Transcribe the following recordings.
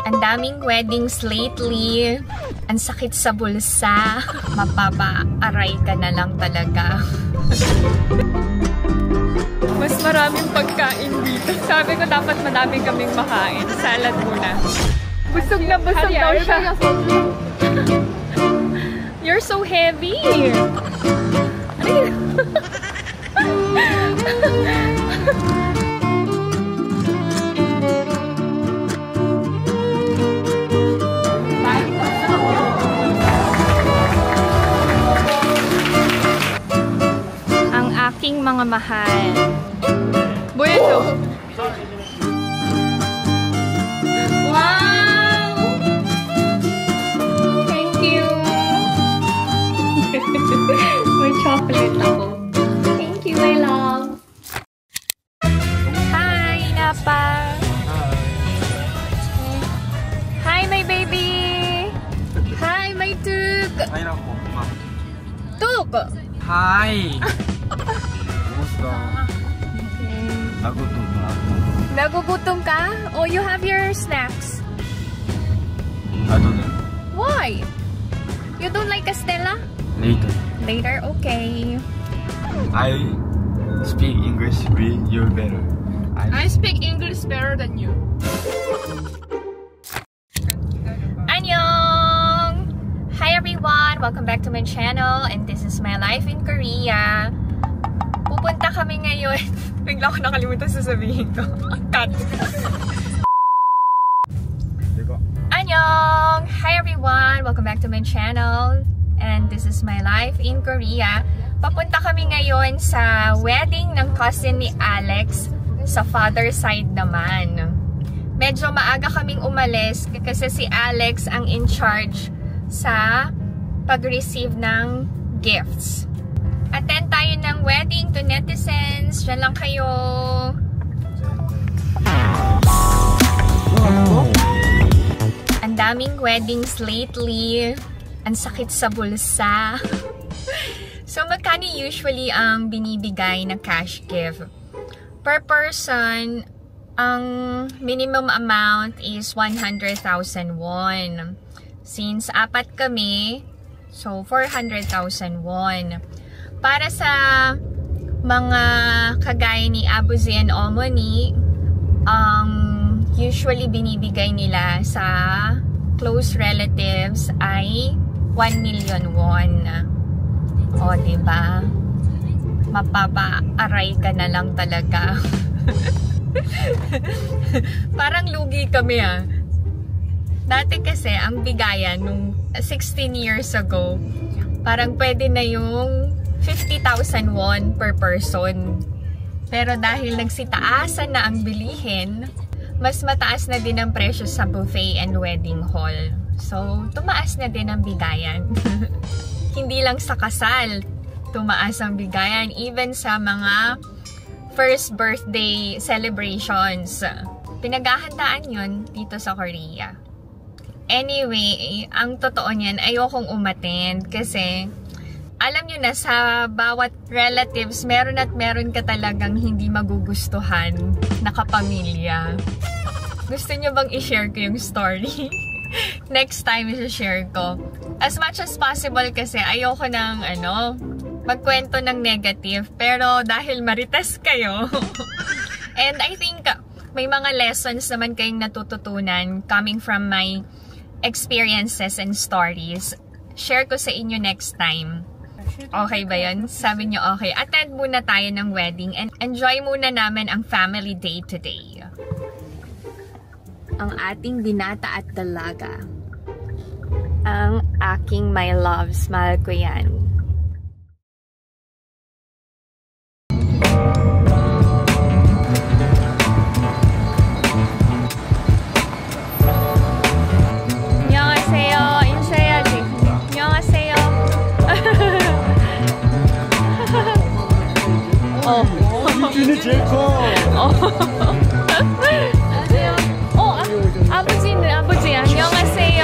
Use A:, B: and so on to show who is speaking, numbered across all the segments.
A: Ang daming weddings lately. Ang sakit sa bulsa. Mapapa-aray ka na lang talaga. Mas maraming pagkain dito. Sabi ko dapat madaming kaming makain. Salad muna. Busog na busog daw siya. You're so heavy. Ang aking mga mahal. Bueno. Wow! Thank you. May chocolate ako. Thank you, my love. Hi, Napa. Hi, my baby. Hi, my Tuk.
B: Hi, Napa.
A: Tuk.
B: Hi. Kumusta? Nagutom na ako.
A: Nagugutom ka? Oh, you have your snacks.
B: I don't know.
A: Why? You don't like Castella?
B: Later.
A: Later, okay.
B: I speak English with you better.
C: I speak English better than you.
A: Annyeong! Hi everyone! Welcome back to my channel and this is my life in Korea. Pupunta kami ngayon. Bigla ko nakalimutan sasabihin ko. Cut! Annyeong! Hi everyone! Welcome back to my channel and this is my life in Korea. Papunta kami ngayon sa wedding ng cousin ni Alex sa father side naman. Medyo maaga kaming umalis kasi si Alex ang in charge sa pag-receive ng gifts. Attend tayo ng wedding to netizens. Diyan lang kayo. Ang daming weddings lately. Ang sakit sa bulsa. So, magkano usually ang binibigay na cash gift? Per person, ang minimum amount is 100,000 won. Since apat kami, so 400,000 won. Para sa mga kagaya ni Abuzi and Omoni, usually binibigay nila sa close relatives ay 1 million won. O, diba? Mapapa-aray ka na lang talaga. Parang lugi kami ah. Dati kasi, ang bigayan nung 16 years ago, parang pwede na yung 50,000 won per person. Pero dahil nagsitaasan na ang bilihin, mas mataas na din ang presyo sa buffet and wedding hall. So, tumaas na din ang bigayan. Hindi lang sa kasal, tumaas ang bigayan. Even sa mga first birthday celebrations. Pinaghahandaan yun dito sa Korea. Anyway, ang totoo niyan, ayokong umattend kasi alam nyo na, sa bawat relatives, meron at meron ka talagang hindi magugustuhan na kapamilya. Gusto nyo bang i-share ko yung story? Next time, i-share ko. As much as possible kasi ayoko ng magkwento ng negative. Pero dahil marites kayo, and I think may mga lessons naman kayong natututunan coming from my experiences and stories. Share ko sa inyo next time. Okay ba yun? Sabi nyo okay. Attend muna tayo ng wedding and enjoy muna namin ang family day today. Ang ating binata at dalaga. Ang aking my loves. Mahal ko yan.
B: 아버지는 제일 커.
A: 아버지 안녕하세요.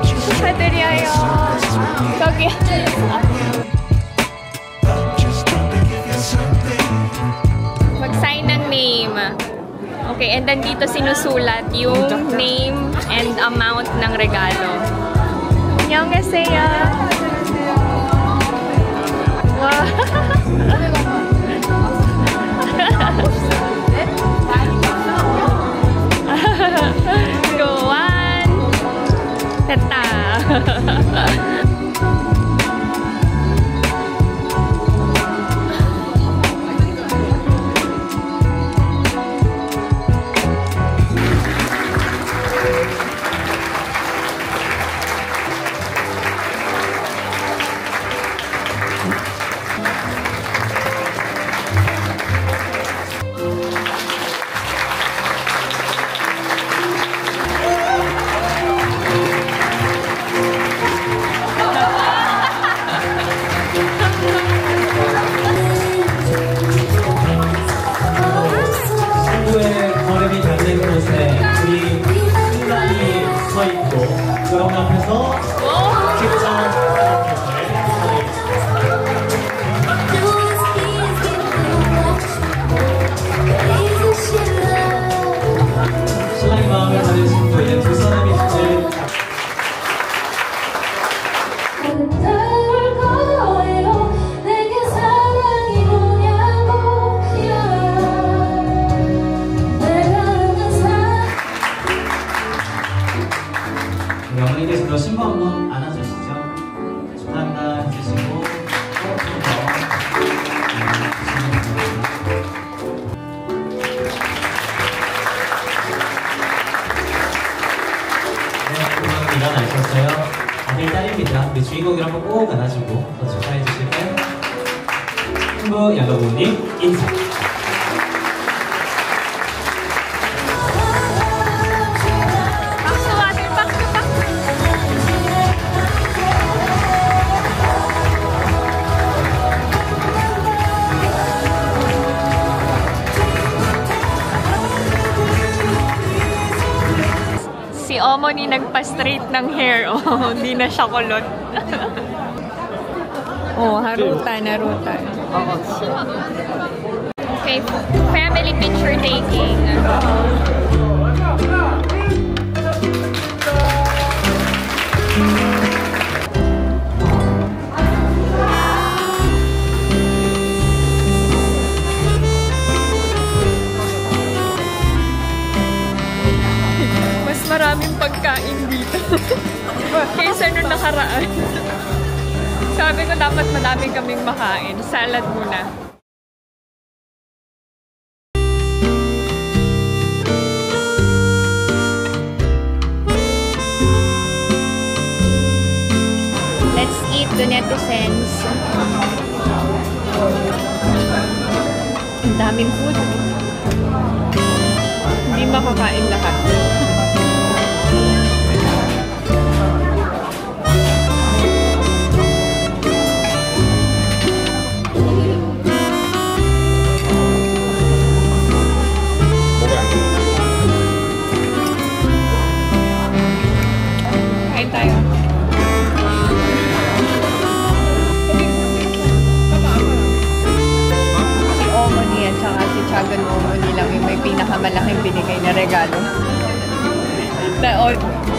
A: 축하드려요. 저기 Okay, and then dito sinusulat yung name and amount ng regalo. 안녕하세요. Wow. Go on. Teta.
D: 그런 앞에서 직접 신랑의 마음을 가진 또 이제 두 사람이 이제 어머니께서 신부 한번 안아주시죠. 축하한다 해주시고 네, 그만 일어나셨어요. 아들 딸입니다. 우리 주인공을 한번 꼭 안아주고 더 축하해 주실까요? 신부 양가부모님 인사.
A: Si Omoni nagpa-straight ng hair. Oh, hindi na siya kulot. Oh, harutan, harutan. Okay, family picture taking. Maraming pagkain dito. Kaysa nung nakaraan. Sabi ko dapat madami kaming makain. Salad muna. Let's eat the netizens. Ang daming food. Hindi makakain lahat. Kain tayo. Si Omoni at saka si Chagan Omoni lang yung may pinakamalaking binigay na regalo.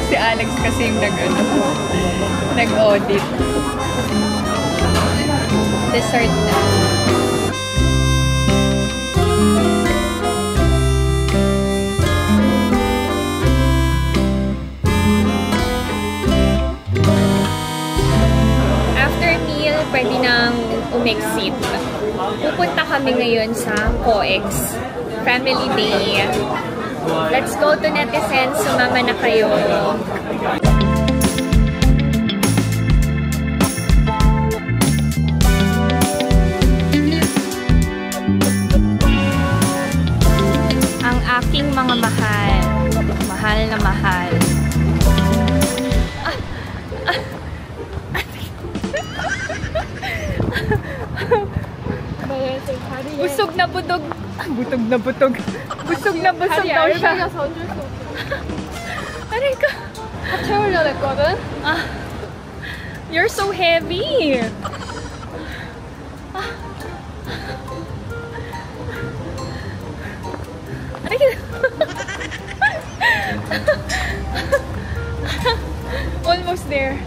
A: Si Alex kasi yung nag-audit. Dessert na. After meal, pwede nang umexit. Pupunta kami ngayon sa COEX Family Day. Let's go to netizens. Sumama na kayo. Ang aking mga mahal. Mahal na mahal. Busog na butog. Butog na butog. Busog na busog daw siya. Aray ka.
C: 채우려고 했거든?
A: You're so heavy. Aray ka.
C: there.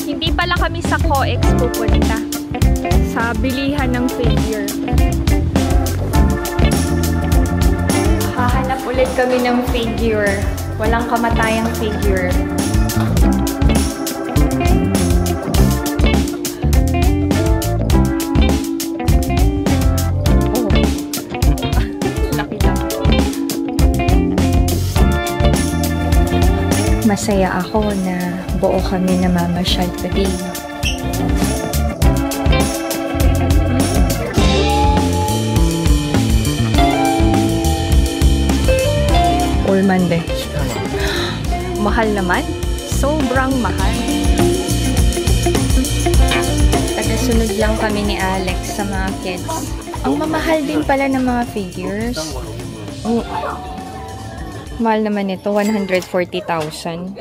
A: Hindi pala kami sa COEX pupunta. Sa bilihan ng figure. Hahanap ulit kami ng figure. Walang kamatayang figure. Masaya ako na buo kami na mamasyal today. All Monday. Mahal naman. Sobrang mahal. Tagasunod lang kami ni Alex sa mga kids. Ang mamahal din pala ng mga figures. Oh. Mahal naman ito, 140,000.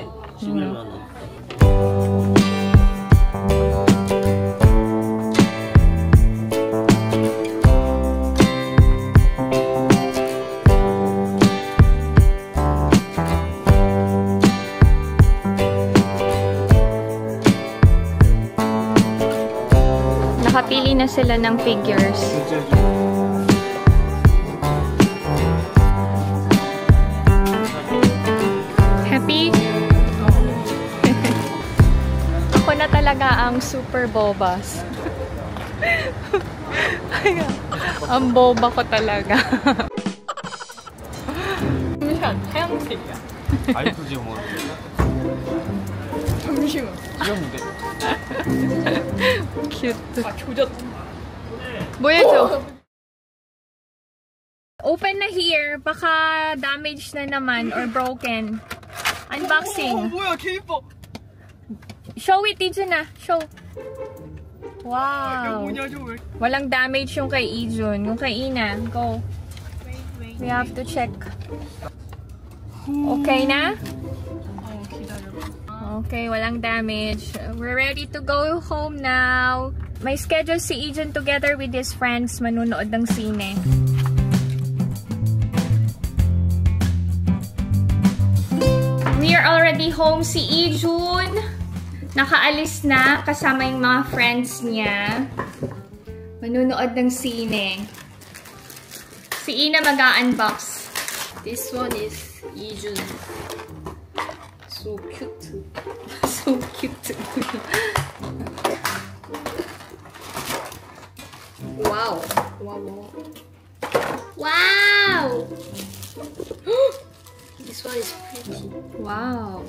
A: Nakapili na sila ng figures. Happy? Ako na talaga ang super bobas. Ang boba ko talaga.
C: 하얀색이야.
B: 아이프 지금 뭐?
C: 잠시만.
B: 귀여운데?
A: Cute.
C: 아, 조졌.
A: 보여줘. Open na here. Baka damaged na naman or broken. Unboxing.
C: 뭐야, 개 이뻐.
A: Show it, Ijun na. Show. Wow.
C: 뭐냐, 저 왜?
A: Walang damage yung kay Ijun. Yung kay Ina. Go. We have to check. Okay na? Okay, walang damage. We're ready to go home now. May schedule si Ijun together with his friends manunood ng sine. We are already home. Si Ijun nakaalis na kasama yung mga friends niya. Manunood ng sine. Si Ina mag-unbox.
C: This one is Ijun. So cute.
A: So cute.
C: Wow. Wow, wow.
A: Wow!
C: This one is pretty.
A: Wow.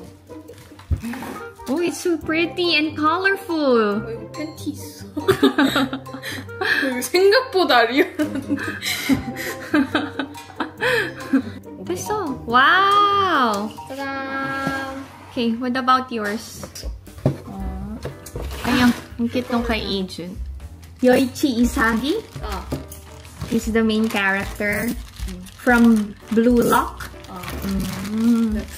A: Oh, it's so pretty and colorful.
C: 여기 팬티 있어. 여기 생각보다 리얼한데.
A: Peso. Wow!
C: Ta-da!
A: Okay, what about yours? Ayun, ang cute nung kay Ijun. Yoichi Isagi is the main character from Blue Lock.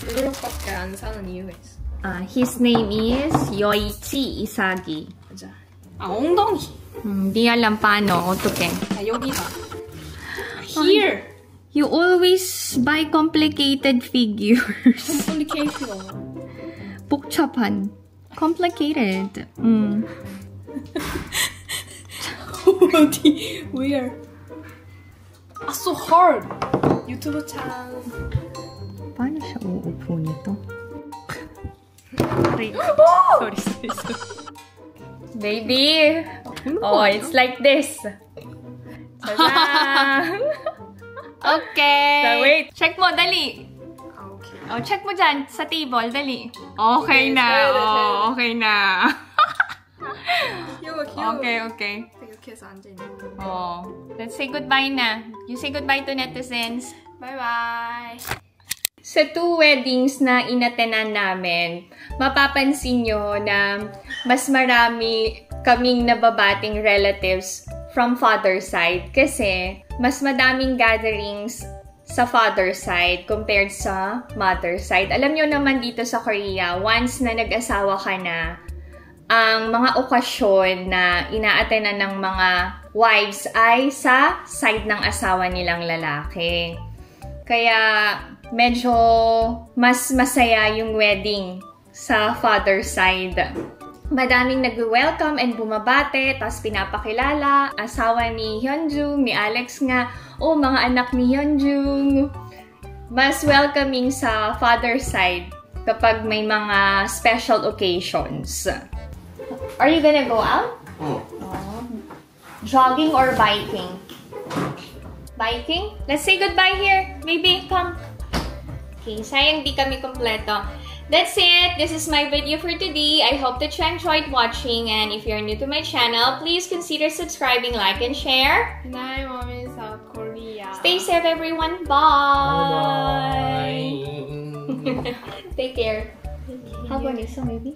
C: 블루밖에 안 사는 이유가 있어.
A: His name is Yoichi Isagi.
C: 맞아. 아, 엉덩이.
A: Di alam paano, 어떡해.
C: 아, 여기가. Here.
A: You always buy complicated figures.
C: 컴플리케이트가.
A: 복잡한. Complicated.
C: 어디? Where? 아, so hard. 유튜브 참.
A: Paano siya uupo nito? Sorry, sorry. Baby! Oh, it's like this. Ta-da! Okay.
C: So, wait.
A: Check mo, dali.
C: Okay.
A: Oh, check mo dyan sa table, dali. Okay na. Oh, okay na.
C: 귀여워, 귀여워.
A: Okay.
C: 이렇게 해서 앉아있는 거.
A: Oh, let's say goodbye na. You say goodbye to netizens.
C: Bye-bye.
A: Sa 2 weddings na inatenan namin, mapapansin nyo na mas marami kaming nababating relatives from father side kasi mas madaming gatherings sa father side compared sa mother side. Alam nyo naman dito sa Korea, once na nag-asawa ka na, ang mga okasyon na inaatenan ng mga wives ay sa side ng asawa nilang lalaki. Kaya medyo mas masaya yung wedding sa father side. Madaming nag-welcome and bumabate, tapos pinapakilala. Asawa ni Hyunjung, ni Alex nga, mga anak ni Hyunjung. Mas welcoming sa father side kapag may mga special occasions. Are you gonna go out? Jogging or biking? Biking? Let's say goodbye here. Maybe, come. Okay, sayang di kami kompleto. That's it. This is my video for today. I hope that you enjoyed watching, and if you're new to my channel, please consider subscribing, like, and share.
C: And I'm Mom in South Korea.
A: Stay safe, everyone. Bye. Take care. How about you? So maybe?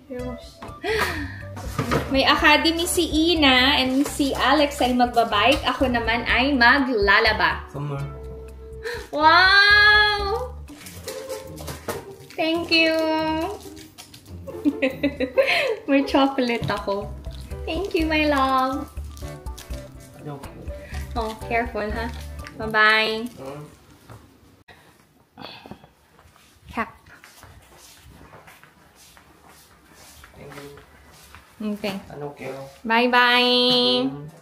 A: May academy si Ina and si Alex ay magbabike. Ako naman ay maglalaba.
B: 선물.
A: Wow! Thank you! May chocolate ako. Thank you, my love. Oh, careful, ha? Bye-bye. Cap. Okay.
B: 안녕하세요.
A: Bye-bye!